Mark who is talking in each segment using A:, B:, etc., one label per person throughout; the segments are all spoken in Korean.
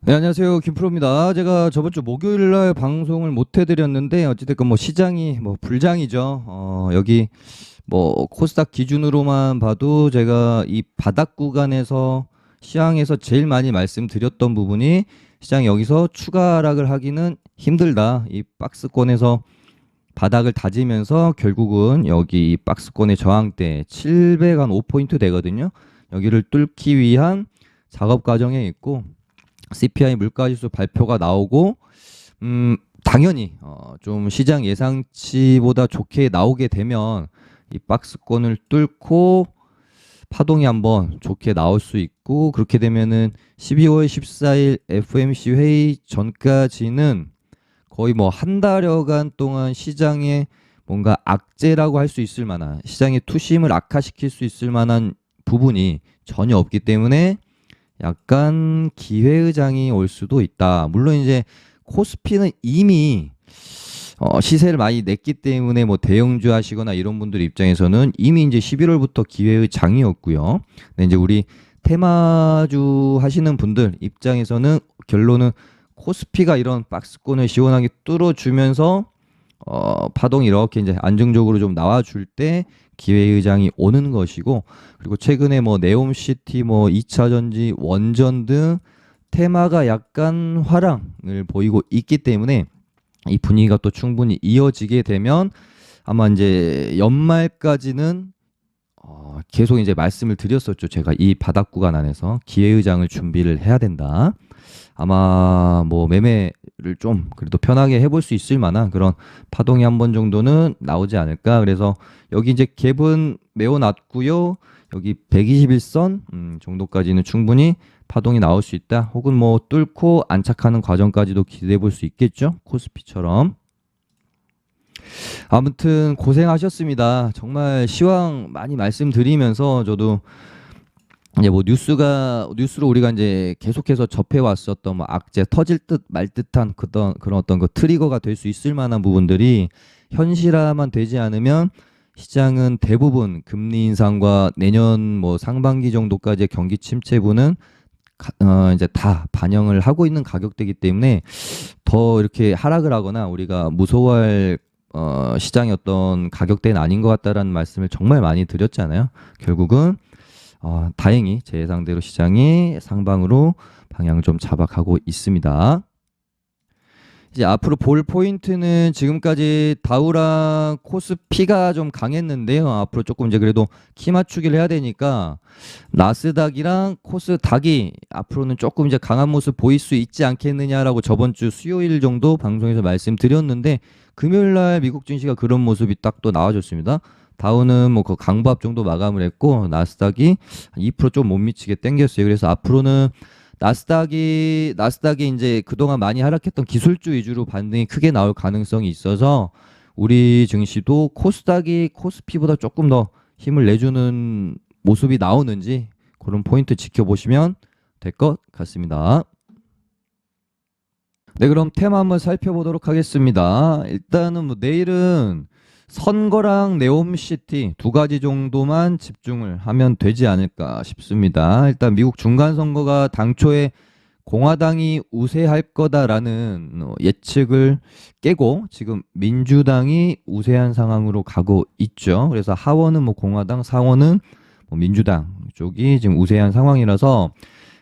A: 네, 안녕하세요. 김프로입니다. 제가 저번 주 목요일 날 방송을 못 해드렸는데, 어찌됐건 뭐 시장이 뭐 불장이죠. 여기 뭐 코스닥 기준으로만 봐도 제가 이 바닥 구간에서 시장에서 제일 많이 말씀드렸던 부분이 시장 여기서 추가 하락을 하기는 힘들다. 이 박스권에서 바닥을 다지면서 결국은 여기 이 박스권의 저항대 705포인트 되거든요. 여기를 뚫기 위한 작업 과정에 있고, CPI 물가지수 발표가 나오고 당연히 좀 시장 예상치보다 좋게 나오게 되면 이 박스권을 뚫고 파동이 한번 좋게 나올 수 있고, 그렇게 되면은 12월 14일 FOMC 회의 전까지는 거의 뭐 한 달여간 동안 시장에 뭔가 악재라고 할 수 있을 만한, 시장의 투심을 악화시킬 수 있을 만한 부분이 전혀 없기 때문에 약간 기회의장이 올 수도 있다. 물론 이제 코스피는 이미 시세를 많이 냈기 때문에 뭐 대형주 하시거나 이런 분들 입장에서는 이미 이제 11월부터 기회의장이었고요. 근데 이제 우리 테마주 하시는 분들 입장에서는 결론은 코스피가 이런 박스권을 시원하게 뚫어주면서 파동이 이렇게 이제 안정적으로 좀 나와줄 때 기회의장이 오는 것이고, 그리고 최근에 뭐 네옴시티, 뭐 2차전지, 원전 등 테마가 약간 화랑을 보이고 있기 때문에 이 분위기가 또 충분히 이어지게 되면 아마 이제 연말까지는 계속 이제 말씀을 드렸었죠. 제가 이 바닥 구간 안에서 기회의장을 준비를 해야 된다. 아마 뭐 매매를 좀 그래도 편하게 해볼 수 있을 만한 그런 파동이 한 번 정도는 나오지 않을까. 그래서 여기 이제 갭은 메워놨고요. 여기 121선 정도까지는 충분히 파동이 나올 수 있다. 혹은 뭐 뚫고 안착하는 과정까지도 기대해 볼 수 있겠죠. 코스피처럼. 아무튼 고생하셨습니다. 정말 시황 많이 말씀드리면서 저도 이제 뭐 뉴스로 우리가 이제 계속해서 접해 왔었던 뭐 악재 터질 듯 말 듯한 그런 어떤 그 트리거가 될 수 있을 만한 부분들이 현실화만 되지 않으면 시장은 대부분 금리 인상과 내년 뭐 상반기 정도까지의 경기 침체분은 이제 다 반영을 하고 있는 가격대이기 때문에 더 이렇게 하락을 하거나 우리가 무서워할 시장의 어떤 가격대는 아닌 것 같다라는 말씀을 정말 많이 드렸잖아요. 결국은 다행히 제 예상대로 시장이 상방으로 방향을 좀 잡아가고 있습니다. 이제 앞으로 볼 포인트는 지금까지 다우랑 코스피가 좀 강했는데요. 앞으로 조금 이제 그래도 키 맞추기를 해야 되니까 나스닥이랑 코스닥이 앞으로는 조금 이제 강한 모습 보일 수 있지 않겠느냐라고 저번 주 수요일 정도 방송에서 말씀드렸는데, 금요일 날 미국 증시가 그런 모습이 딱 또 나와줬습니다. 다우는 뭐 그 강보합 정도 마감을 했고, 나스닥이 2% 좀 못 미치게 땡겼어요. 그래서 앞으로는 나스닥이 이제 그동안 많이 하락했던 기술주 위주로 반등이 크게 나올 가능성이 있어서 우리 증시도 코스닥이 코스피보다 조금 더 힘을 내주는 모습이 나오는지 그런 포인트 지켜보시면 될 것 같습니다. 네, 그럼 테마 한번 살펴보도록 하겠습니다. 일단은 뭐 내일은 선거랑 네옴시티 두 가지 정도만 집중을 하면 되지 않을까 싶습니다. 일단 미국 중간선거가 당초에 공화당이 우세할 거다라는 예측을 깨고 지금 민주당이 우세한 상황으로 가고 있죠. 그래서 하원은 뭐 공화당, 상원은 뭐 민주당 쪽이 지금 우세한 상황이라서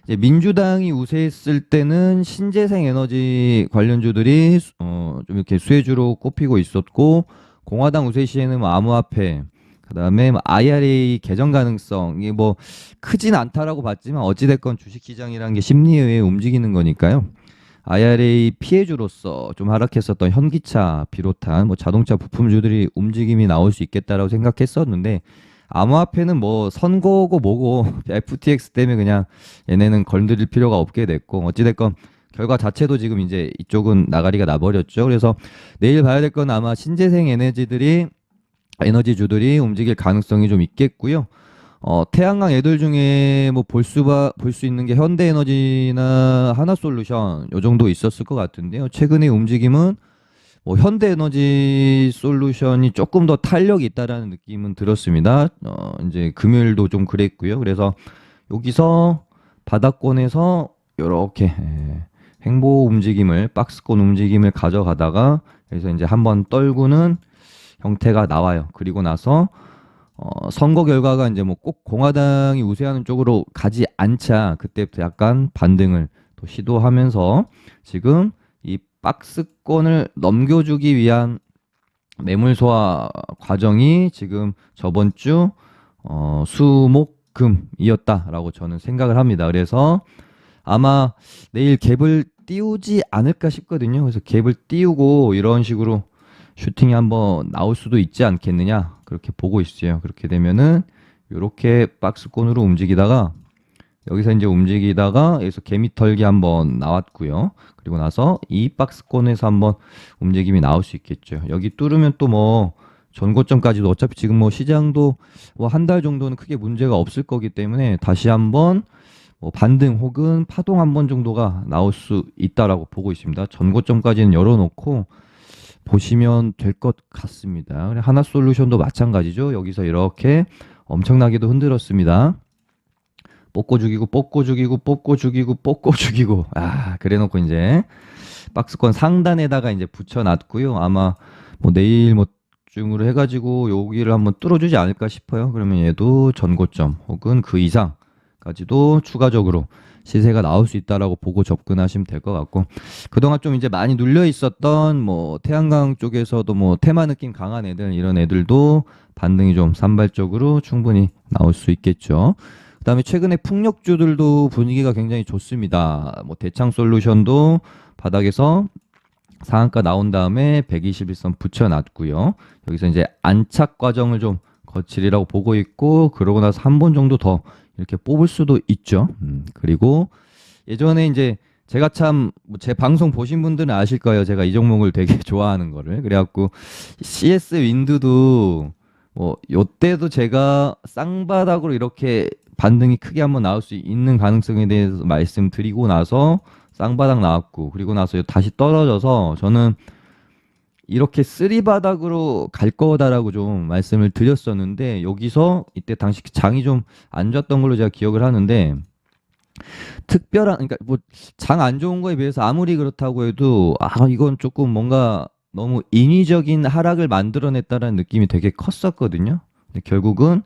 A: 이제 민주당이 우세했을 때는 신재생 에너지 관련주들이 좀 이렇게 수혜주로 꼽히고 있었고, 공화당 우세 시에는 뭐 암호화폐, 그다음에 뭐 IRA 개정 가능성이 뭐 크진 않다라고 봤지만 어찌됐건 주식시장이라는 게 심리에 의해 움직이는 거니까요. IRA 피해주로서 좀 하락했었던 현기차 비롯한 뭐 자동차 부품주들이 움직임이 나올 수 있겠다라고 생각했었는데, 암호화폐는 뭐 선거고 뭐고 FTX 때문에 그냥 얘네는 건드릴 필요가 없게 됐고, 어찌됐건 결과 자체도 지금 이제 이쪽은 나가리가 나버렸죠. 그래서 내일 봐야 될 건 아마 신재생 에너지주들이 움직일 가능성이 좀 있겠고요. 태양광 애들 중에 뭐 볼 수 있는 게 현대에너지나 하나솔루션 요 정도 있었을 것 같은데요. 최근의 움직임은 뭐 현대에너지 솔루션이 조금 더 탄력이 있다라는 느낌은 들었습니다. 이제 금요일도 좀 그랬고요. 그래서 여기서 바닥권에서 이렇게 횡보 움직임을 박스권 움직임을 가져가다가 그래서 이제 한번 떨구는 형태가 나와요. 그리고 나서 선거 결과가 이제 뭐 꼭 공화당이 우세하는 쪽으로 가지 않자 그때부터 약간 반등을 또 시도하면서 지금 이 박스권을 넘겨주기 위한 매물 소화 과정이 지금 저번 주 수목금이었다라고 저는 생각을 합니다. 그래서 아마 내일 갭을 띄우지 않을까 싶거든요. 그래서 갭을 띄우고 이런 식으로 슈팅이 한번 나올 수도 있지 않겠느냐 그렇게 보고 있어요. 그렇게 되면은 이렇게 박스권으로 움직이다가 여기서 이제 움직이다가 여기서 개미털기 한번 나왔고요. 그리고 나서 이 박스권에서 한번 움직임이 나올 수 있겠죠. 여기 뚫으면 또 뭐 전고점까지도 어차피 지금 뭐 시장도 뭐 한 달 정도는 크게 문제가 없을 거기 때문에 다시 한번 뭐 반등 혹은 파동 한 번 정도가 나올 수 있다라고 보고 있습니다. 전고점까지는 열어놓고 보시면 될 것 같습니다. 하나솔루션도 마찬가지죠. 여기서 이렇게 엄청나게도 흔들었습니다. 뽑고 죽이고 뽑고 죽이고 뽑고 죽이고 뽑고 죽이고 그래놓고 이제 박스권 상단에다가 이제 붙여놨고요. 아마 뭐 내일 뭐 중으로 해가지고 여기를 한번 뚫어주지 않을까 싶어요. 그러면 얘도 전고점 혹은 그 이상까지도 추가적으로 시세가 나올 수 있다라고 보고 접근하시면 될 것 같고 그동안 좀 이제 많이 눌려 있었던 뭐 태양광 쪽에서도 뭐 테마 느낌 강한 애들 이런 애들도 반등이 좀 산발적으로 충분히 나올 수 있겠죠. 그다음에 최근에 풍력주들도 분위기가 굉장히 좋습니다. 뭐 대창솔루션도 바닥에서 상한가 나온 다음에 121선 붙여놨고요. 여기서 이제 안착 과정을 좀 거치리라고 보고 있고 그러고 나서 한 번 정도 더 이렇게 뽑을 수도 있죠. 그리고 예전에 이제 제가 참 제 방송 보신 분들은 아실 거예요. 제가 이 종목을 되게 좋아하는 거를. 그래갖고 CS 윈드도 뭐 요때도 제가 쌍바닥으로 이렇게 반등이 크게 한번 나올 수 있는 가능성에 대해서 말씀드리고 나서 쌍바닥 나왔고 그리고 나서 다시 떨어져서 저는 이렇게 쓰리바닥으로 갈 거다라고 좀 말씀을 드렸었는데 여기서 이때 당시 장이 좀 안 좋았던 걸로 제가 기억을 하는데 특별한 그러니까 뭐 장 안 좋은 거에 비해서 아무리 그렇다고 해도 이건 조금 뭔가 너무 인위적인 하락을 만들어냈다라는 느낌이 되게 컸었거든요. 근데 결국은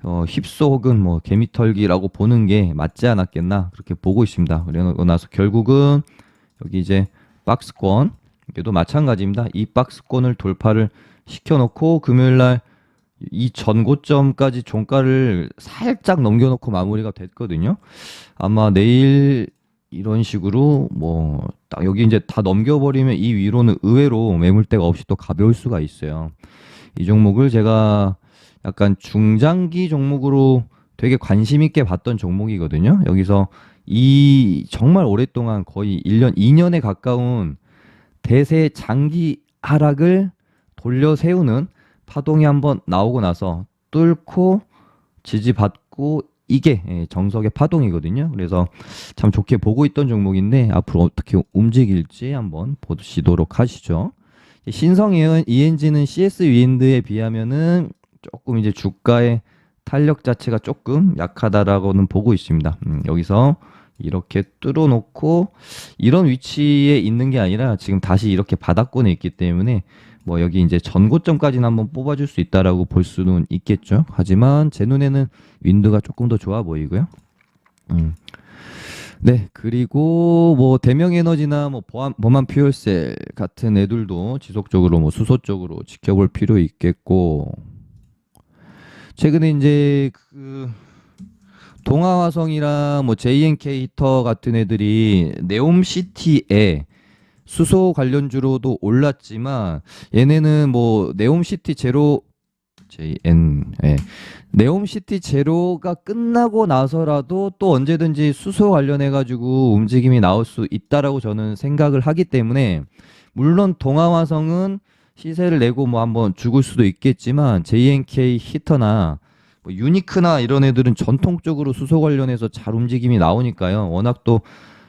A: 힙소 혹은 뭐 개미털기라고 보는 게 맞지 않았겠나 그렇게 보고 있습니다. 그러고 나서 결국은 여기 이제 박스권 얘도 마찬가지입니다. 이 박스권을 돌파를 시켜놓고 금요일날 이 전고점까지 종가를 살짝 넘겨놓고 마무리가 됐거든요. 아마 내일 이런 식으로 뭐 딱 여기 이제 다 넘겨버리면 이 위로는 의외로 매물대가 없이 또 가벼울 수가 있어요. 이 종목을 제가 약간 중장기 종목으로 되게 관심 있게 봤던 종목이거든요. 여기서 이 정말 오랫동안 거의 1년, 2년에 가까운 대세 장기 하락을 돌려 세우는 파동이 한번 나오고 나서 뚫고 지지받고 이게 정석의 파동이거든요. 그래서 참 좋게 보고 있던 종목인데 앞으로 어떻게 움직일지 한번 보시도록 하시죠. 신성 ENG는 CS 윈드에 비하면은 조금 이제 주가의 탄력 자체가 조금 약하다라고는 보고 있습니다. 여기서 이렇게 뚫어놓고 이런 위치에 있는 게 아니라 지금 다시 이렇게 바닥권에 있기 때문에 뭐 여기 이제 전고점까지는 한번 뽑아줄 수 있다라고 볼 수는 있겠죠. 하지만 제 눈에는 윈드가 조금 더 좋아 보이고요. 네, 그리고 뭐 대명에너지나 뭐 범한 퓨얼셀 같은 애들도 지속적으로 뭐 수소 쪽으로 지켜볼 필요 있겠고 최근에 이제 그 동아화성이랑 뭐 JNK 히터 같은 애들이 네옴시티에 수소 관련주로도 올랐지만 얘네는 뭐 네옴시티 제로 네옴시티 제로가 끝나고 나서라도 또 언제든지 수소 관련해 가지고 움직임이 나올 수 있다라고 저는 생각을 하기 때문에 물론 동아화성은 시세를 내고 뭐 한번 죽을 수도 있겠지만 JNK 히터나 뭐 유니크나 이런 애들은 전통적으로 수소 관련해서 잘 움직임이 나오니까요. 워낙 또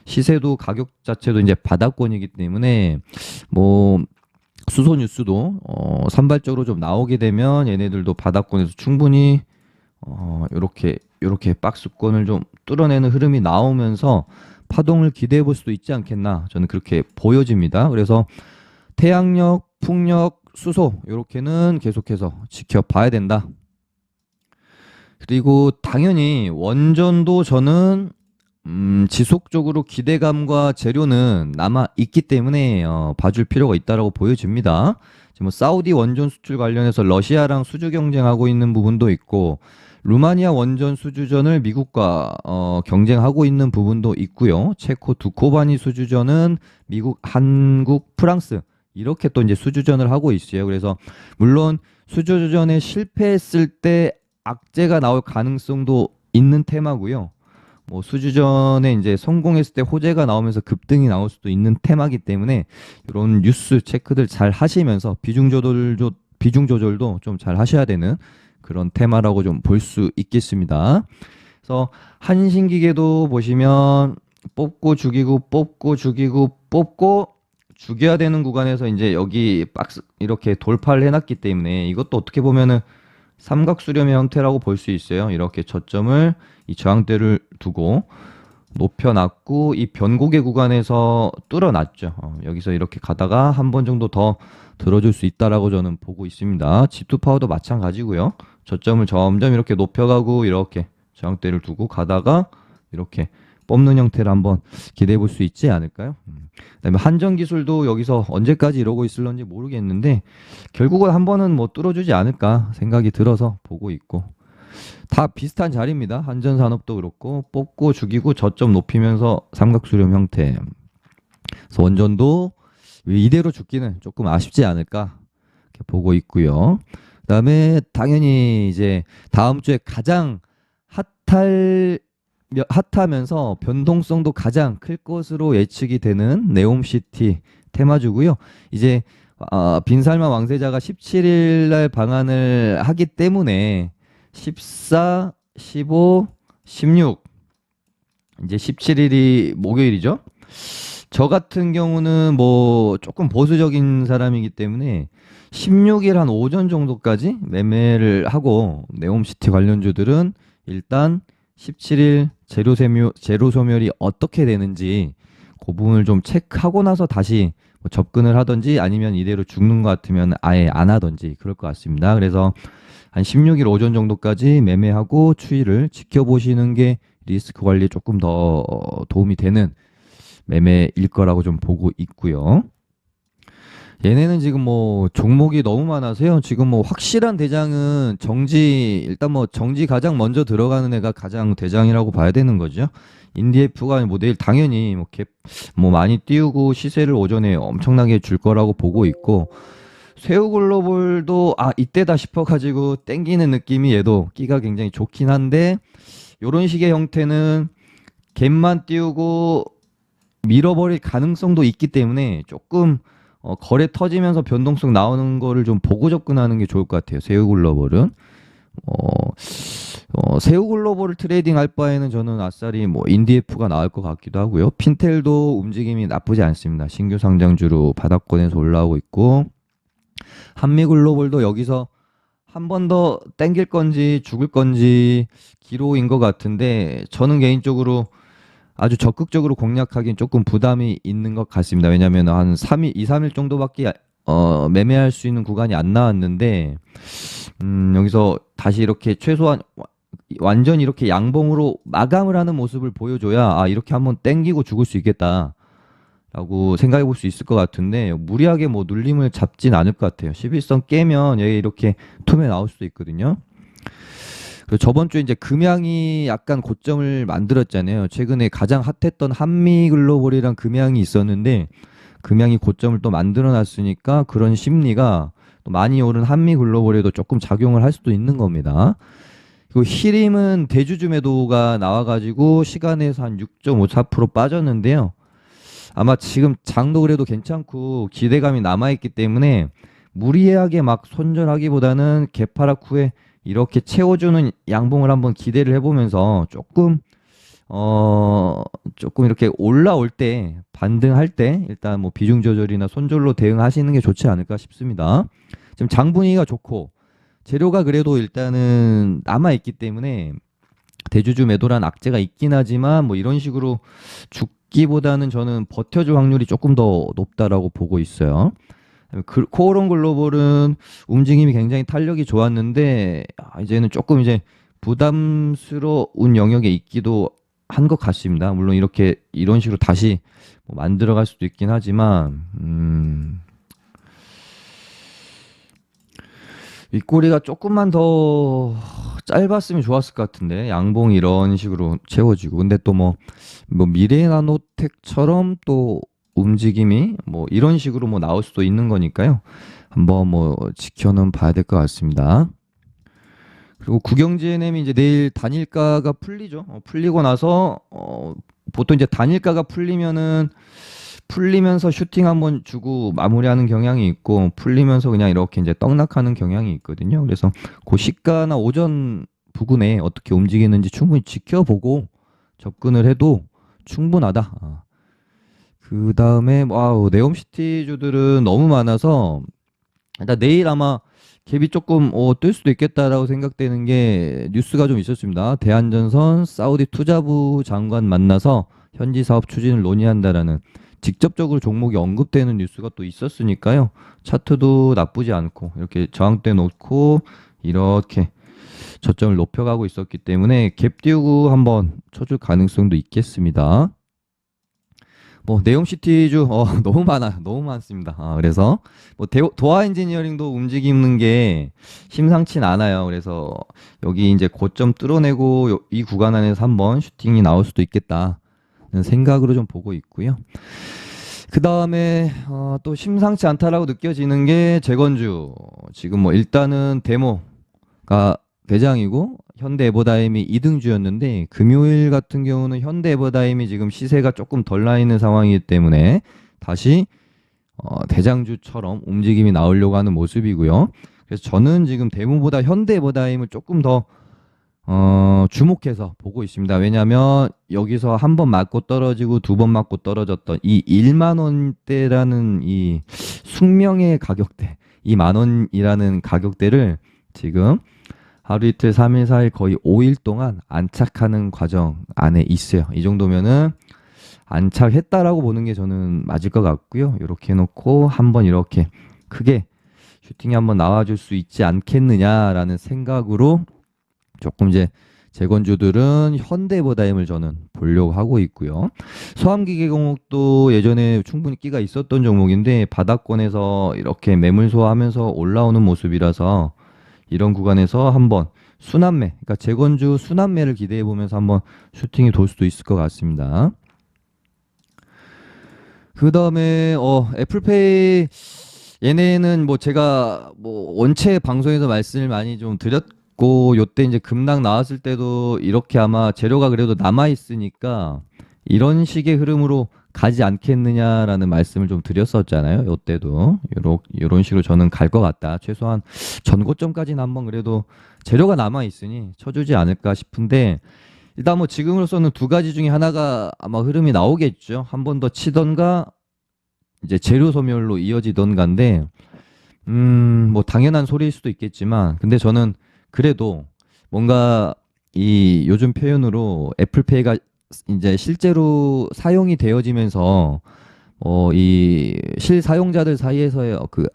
A: 시세도 가격 자체도 이제 바닥권이기 때문에 뭐 수소 뉴스도 산발적으로 좀 나오게 되면 얘네들도 바닥권에서 충분히 요렇게 박스권을 좀 뚫어내는 흐름이 나오면서 파동을 기대해 볼 수도 있지 않겠나 저는 그렇게 보여집니다. 그래서 태양력, 풍력, 수소 이렇게는 계속해서 지켜봐야 된다. 그리고 당연히 원전도 저는 지속적으로 기대감과 재료는 남아 있기 때문에 봐줄 필요가 있다라고 보여집니다. 지금 뭐 사우디 원전 수출 관련해서 러시아랑 수주 경쟁하고 있는 부분도 있고 루마니아 원전 수주전을 미국과 경쟁하고 있는 부분도 있고요. 체코 두코바니 수주전은 미국, 한국, 프랑스 이렇게 또 이제 수주전을 하고 있어요. 그래서 물론 수주전에 실패했을 때 악재가 나올 가능성도 있는 테마고요. 뭐 수주전에 이제 성공했을 때 호재가 나오면서 급등이 나올 수도 있는 테마기 때문에 이런 뉴스 체크들 잘 하시면서 비중 조절도 좀 잘 하셔야 되는 그런 테마라고 좀 볼 수 있겠습니다. 그래서 한신기계도 보시면 뽑고 죽이고 뽑고 죽이고 뽑고 죽여야 되는 구간에서 이제 여기 박스 이렇게 돌파를 해놨기 때문에 이것도 어떻게 보면은 삼각수렴의 형태라고 볼 수 있어요. 이렇게 저점을 이 저항대를 두고 높여놨고 이 변곡의 구간에서 뚫어놨죠. 여기서 이렇게 가다가 한 번 정도 더 들어줄 수 있다라고 저는 보고 있습니다. G2 파워도 마찬가지고요. 저점을 점점 이렇게 높여가고 이렇게 저항대를 두고 가다가 이렇게 뽑는 형태를 한번 기대해 볼 수 있지 않을까요? 그다음에 한전기술도 여기서 언제까지 이러고 있을런지 모르겠는데 결국은 한 번은 뭐 뚫어주지 않을까 생각이 들어서 보고 있고 다 비슷한 자리입니다. 한전산업도 그렇고 뽑고 죽이고 저점 높이면서 삼각수렴 형태. 그래서 원전도 이대로 죽기는 조금 아쉽지 않을까 이렇게 보고 있고요. 그다음에 당연히 이제 다음 주에 가장 핫하면서 변동성도 가장 클 것으로 예측이 되는 네옴시티 테마주고요. 이제 빈살만 왕세자가 17일 날 방한을 하기 때문에 14, 15, 16 이제 17일이 목요일이죠. 저 같은 경우는 뭐 조금 보수적인 사람이기 때문에 16일 한 오전 정도까지 매매를 하고 네옴시티 관련주들은 일단 17일 재료 소멸이 어떻게 되는지 그 부분을 좀 체크하고 나서 다시 뭐 접근을 하든지 아니면 이대로 죽는 것 같으면 아예 안 하든지 그럴 것 같습니다. 그래서 한 16일 오전 정도까지 매매하고 추이를 지켜보시는 게 리스크 관리에 조금 더 도움이 되는 매매일 거라고 좀 보고 있고요. 얘네는 지금 뭐 종목이 너무 많아서요. 지금 뭐 확실한 대장은 일단 뭐 정지 가장 먼저 들어가는 애가 가장 대장이라고 봐야 되는 거죠. 인디에프가 뭐 내일 당연히 뭐 많이 띄우고 시세를 오전에 엄청나게 줄 거라고 보고 있고 새우글로벌도 이때다 싶어가지고 땡기는 느낌이 얘도 끼가 굉장히 좋긴 한데 요런 식의 형태는 갭만 띄우고 밀어버릴 가능성도 있기 때문에 조금 거래 터지면서 변동성 나오는 거를 좀 보고 접근하는 게 좋을 것 같아요. 새우글로벌은 새우글로벌을 트레이딩 할 바에는 저는 아싸리 뭐 인디에프가 나을 것 같기도 하고요. 핀텔도 움직임이 나쁘지 않습니다. 신규 상장주로 바닥권에서 올라오고 있고 한미글로벌도 여기서 한 번 더 땡길 건지 죽을 건지 기로인 것 같은데 저는 개인적으로 아주 적극적으로 공략하기엔 조금 부담이 있는 것 같습니다. 왜냐하면 한 2, 3일 정도밖에 매매할 수 있는 구간이 안 나왔는데 여기서 다시 이렇게 최소한 완전 이렇게 양봉으로 마감을 하는 모습을 보여줘야 이렇게 한번 땡기고 죽을 수 있겠다 라고 생각해 볼 수 있을 것 같은데 무리하게 뭐 눌림을 잡진 않을 것 같아요. 11선 깨면 여기 이렇게 tum에 나올 수도 있거든요. 그리고 저번 주에 이제 금양이 약간 고점을 만들었잖아요. 최근에 가장 핫했던 한미글로벌이랑 금양이 있었는데 금양이 고점을 또 만들어 놨으니까 그런 심리가 또 많이 오른 한미글로벌에도 조금 작용을 할 수도 있는 겁니다. 그리고 히림은 대주주 매도가 나와가지고 시간에서 한 6.54% 빠졌는데요. 아마 지금 장도 그래도 괜찮고 기대감이 남아있기 때문에 무리하게 막 손절하기보다는 개파락 후에 이렇게 채워주는 양봉을 한번 기대를 해보면서 조금 이렇게 올라올 때 반등할 때 일단 뭐 비중 조절이나 손절로 대응하시는 게 좋지 않을까 싶습니다. 지금 장 분위기가 좋고 재료가 그래도 일단은 남아있기 때문에 대주주 매도란 악재가 있긴 하지만 뭐 이런 식으로 죽기보다는 저는 버텨줄 확률이 조금 더 높다라고 보고 있어요. 코오롱 글로벌은 움직임이 굉장히 탄력이 좋았는데 이제는 조금 이제 부담스러운 영역에 있기도 한 것 같습니다. 물론 이렇게 이런 식으로 다시 뭐 만들어갈 수도 있긴 하지만 윗꼬리가 조금만 더 짧았으면 좋았을 것 같은데 양봉이 이런 식으로 채워지고 근데 또 뭐 미래나노텍처럼 또 움직임이 뭐 이런 식으로 뭐 나올 수도 있는 거니까요. 한번 뭐 지켜는 봐야 될 것 같습니다. 그리고 국영GNM이 이제 내일 단일가가 풀리죠. 풀리고 나서 보통 이제 단일가가 풀리면서 슈팅 한번 주고 마무리하는 경향이 있고 풀리면서 그냥 이렇게 이제 떡락하는 경향이 있거든요. 그래서 그 시가나 오전 부근에 어떻게 움직이는지 충분히 지켜보고 접근을 해도 충분하다. 그 다음에 와우 네옴시티주들은 너무 많아서 일단 내일 아마 갭이 조금 뜰 수도 있겠다라고 생각되는 게 뉴스가 좀 있었습니다. 대한전선 사우디 투자부 장관 만나서 현지 사업 추진을 논의한다라는 직접적으로 종목이 언급되는 뉴스가 또 있었으니까요. 차트도 나쁘지 않고 이렇게 저항대 놓고 이렇게 저점을 높여가고 있었기 때문에 갭 띄우고 한번 쳐줄 가능성도 있겠습니다. 뭐 네옴시티주 너무 많아요. 너무 많습니다. 그래서 뭐 도화 엔지니어링도 움직이는 게 심상치 않아요. 그래서 여기 이제 고점 뚫어내고 이 구간 안에서 한번 슈팅이 나올 수도 있겠다는 생각으로 좀 보고 있고요. 그 다음에 또 심상치 않다라고 느껴지는 게 재건주. 지금 뭐 일단은 데모가 대장이고 현대에버다임이 2등주였는데 금요일 같은 경우는 현대에버다임이 지금 시세가 조금 덜 나 있는 상황이기 때문에 다시 대장주처럼 움직임이 나오려고 하는 모습이고요. 그래서 저는 지금 데모보다 현대에버다임을 조금 더 주목해서 보고 있습니다. 왜냐하면 여기서 한 번 맞고 떨어지고 두 번 맞고 떨어졌던 이 1만 원대라는 이 숙명의 가격대, 이 만 원이라는 가격대를 지금 하루 이틀 3일 4일 거의 5일 동안 안착하는 과정 안에 있어요. 이 정도면은 안착했다라고 보는 게 저는 맞을 것 같고요. 이렇게 해놓고 한번 이렇게 크게 슈팅이 한번 나와줄 수 있지 않겠느냐라는 생각으로 조금 이제 재건주들은 현대에버다임을 저는 보려고 하고 있고요. 소함기계공업도 예전에 충분히 끼가 있었던 종목인데 바닥권에서 이렇게 매물 소화하면서 올라오는 모습이라서 이런 구간에서 한번 순환매, 그러니까 재건주 순환매를 기대해 보면서 한번 슈팅이 돌 수도 있을 것 같습니다. 그 다음에 애플페이 얘네는 뭐 제가 뭐 원체 방송에서 말씀을 많이 좀 드렸고 요때 이제 급락 나왔을 때도 이렇게 아마 재료가 그래도 남아 있으니까 이런 식의 흐름으로 가지 않겠느냐라는 말씀을 좀 드렸었잖아요. 요때도 요런 식으로 저는 갈 것 같다. 최소한 전고점까지는 한번 그래도 재료가 남아 있으니 쳐주지 않을까 싶은데 일단 뭐 지금으로서는 두 가지 중에 하나가 아마 흐름이 나오겠죠. 한 번 더 치던가 이제 재료 소멸로 이어지던가인데 뭐 당연한 소리일 수도 있겠지만 근데 저는 그래도 뭔가 이 요즘 표현으로 애플페이가 이제 실제로 사용이 되어지면서 이 실사용자들 사이에서의 그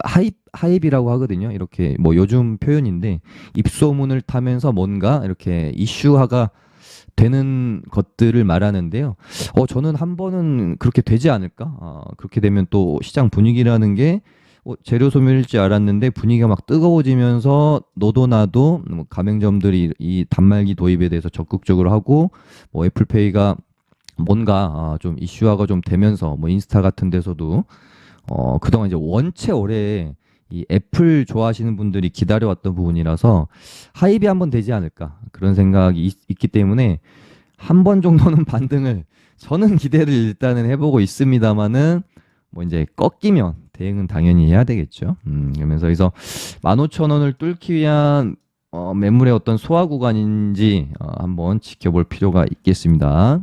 A: 하입이라고 하거든요. 이렇게 뭐 요즘 표현인데 입소문을 타면서 뭔가 이렇게 이슈화가 되는 것들을 말하는데요. 저는 한 번은 그렇게 되지 않을까? 그렇게 되면 또 시장 분위기라는 게 재료 소멸일 줄 알았는데 분위기가 막 뜨거워지면서 너도 나도 뭐 가맹점들이 이 단말기 도입에 대해서 적극적으로 하고 뭐 애플페이가 뭔가 좀 이슈화가 좀 되면서 뭐 인스타 같은 데서도 그동안 이제 원체 오래 이 애플 좋아하시는 분들이 기다려왔던 부분이라서 하입이 한번 되지 않을까 그런 생각이 있기 때문에 한 번 정도는 반등을 저는 기대를 일단은 해보고 있습니다만은 뭐 이제 꺾이면 대응은 당연히 해야 되겠죠. 그러면서 15,000원을 뚫기 위한 매물의 어떤 소화 구간인지 한번 지켜볼 필요가 있겠습니다.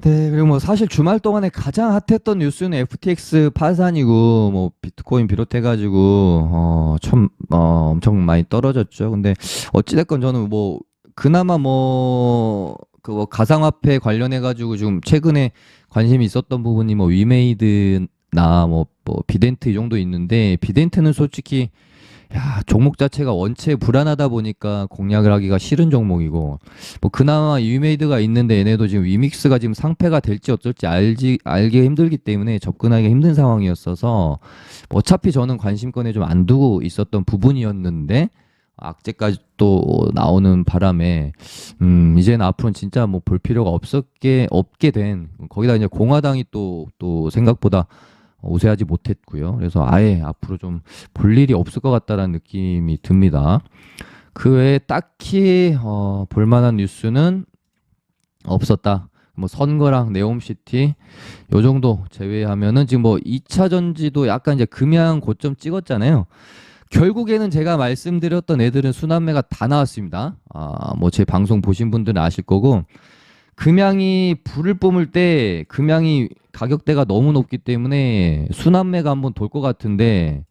A: 네, 그리고 뭐 사실 주말 동안에 가장 핫했던 뉴스는 FTX 파산이고 뭐 비트코인 비롯해가지고 참 엄청 많이 떨어졌죠. 근데 어찌됐건 저는 뭐 그나마 뭐 그 뭐 가상화폐 관련해 가지고 좀 최근에 관심이 있었던 부분이 뭐 위메이드나 뭐 비덴트 이 정도 있는데, 비덴트는 솔직히 야, 종목 자체가 원체 불안하다 보니까 공략을 하기가 싫은 종목이고, 뭐 그나마 위메이드가 있는데 얘네도 지금 위믹스가 지금 상패가 될지 어쩔지 알기 힘들기 때문에 접근하기 힘든 상황이었어서, 뭐 어차피 저는 관심권에 좀 안 두고 있었던 부분이었는데 악재까지 또 나오는 바람에 이제는 앞으로는 진짜 뭐 볼 필요가 없게 된, 거기다 이제 공화당이 또 생각보다 우세하지 못했고요. 그래서 아예 앞으로 좀 볼 일이 없을 것 같다라는 느낌이 듭니다. 그 외에 딱히 볼만한 뉴스는 없었다. 뭐 선거랑 네옴시티 요 정도 제외하면은, 지금 뭐 2차 전지도 약간 이제 금양 고점 찍었잖아요. 결국에는 제가 말씀드렸던 애들은 순환매가 다 나왔습니다. 뭐 제 방송 보신 분들은 아실 거고, 금양이 불을 뿜을 때 금양이 가격대가 너무 높기 때문에 순환매가 한번 돌 것 같은데,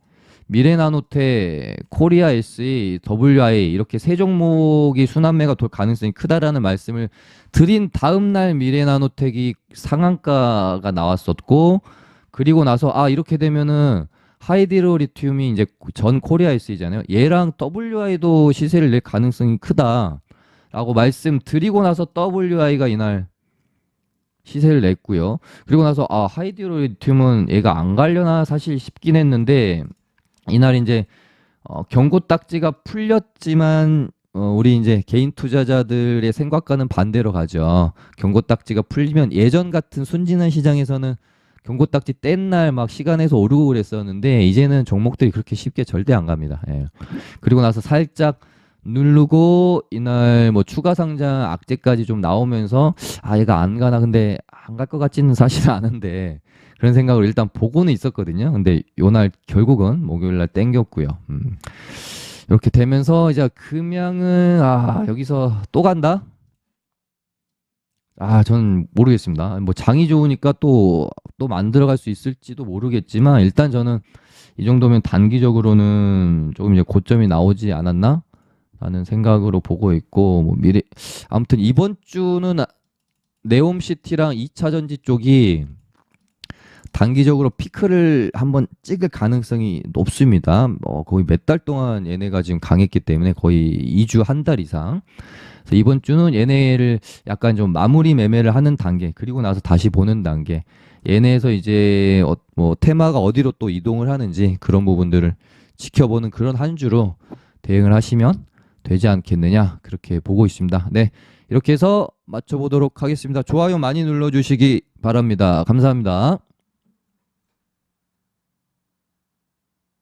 A: 미래나노테, 코리아 SE, WI 이렇게 세 종목이 순환매가 돌 가능성이 크다라는 말씀을 드린 다음 날 미래나노텍이 상한가가 나왔었고, 그리고 나서 이렇게 되면은 하이드로 리튬이 이제 전 코리아 SE잖아요. 얘랑 WI도 시세를 낼 가능성이 크다라고 말씀드리고 나서 WI가 이날 시세를 냈고요. 그리고 나서 하이드로 리튬은 얘가 안 가려나 사실 싶긴 했는데, 이날 이제 경고 딱지가 풀렸지만 우리 이제 개인 투자자들의 생각과는 반대로 가죠. 경고 딱지가 풀리면 예전 같은 순진한 시장에서는 경고 딱지 뗀 날 막 시간에서 오르고 그랬었는데, 이제는 종목들이 그렇게 쉽게 절대 안 갑니다. 예. 그리고 나서 살짝 누르고 이날 뭐 추가 상장 악재까지 좀 나오면서 얘가 안 가나, 근데 안 갈 것 같지는 사실 않은데 그런 생각을 일단 보고는 있었거든요. 근데 요날 결국은 목요일날 땡겼고요. 이렇게 되면서 이제 금양은 여기서 또 간다? 저는 모르겠습니다. 뭐 장이 좋으니까 또 만들어갈 수 있을지도 모르겠지만, 일단 저는 이 정도면 단기적으로는 조금 이제 고점이 나오지 않았나? 라는 생각으로 보고 있고, 뭐 아무튼 이번 주는 네옴시티랑 2차 전지 쪽이 단기적으로 피크를 한번 찍을 가능성이 높습니다. 거의 몇 달 동안 얘네가 지금 강했기 때문에 거의 2주 한 달 이상. 그래서 이번 주는 얘네를 약간 좀 마무리 매매를 하는 단계, 그리고 나서 다시 보는 단계. 얘네에서 이제 뭐 테마가 어디로 또 이동을 하는지 그런 부분들을 지켜보는 그런 한 주로 대응을 하시면 되지 않겠느냐, 그렇게 보고 있습니다. 네, 이렇게 해서 맞춰보도록 하겠습니다. 좋아요 많이 눌러주시기 바랍니다. 감사합니다.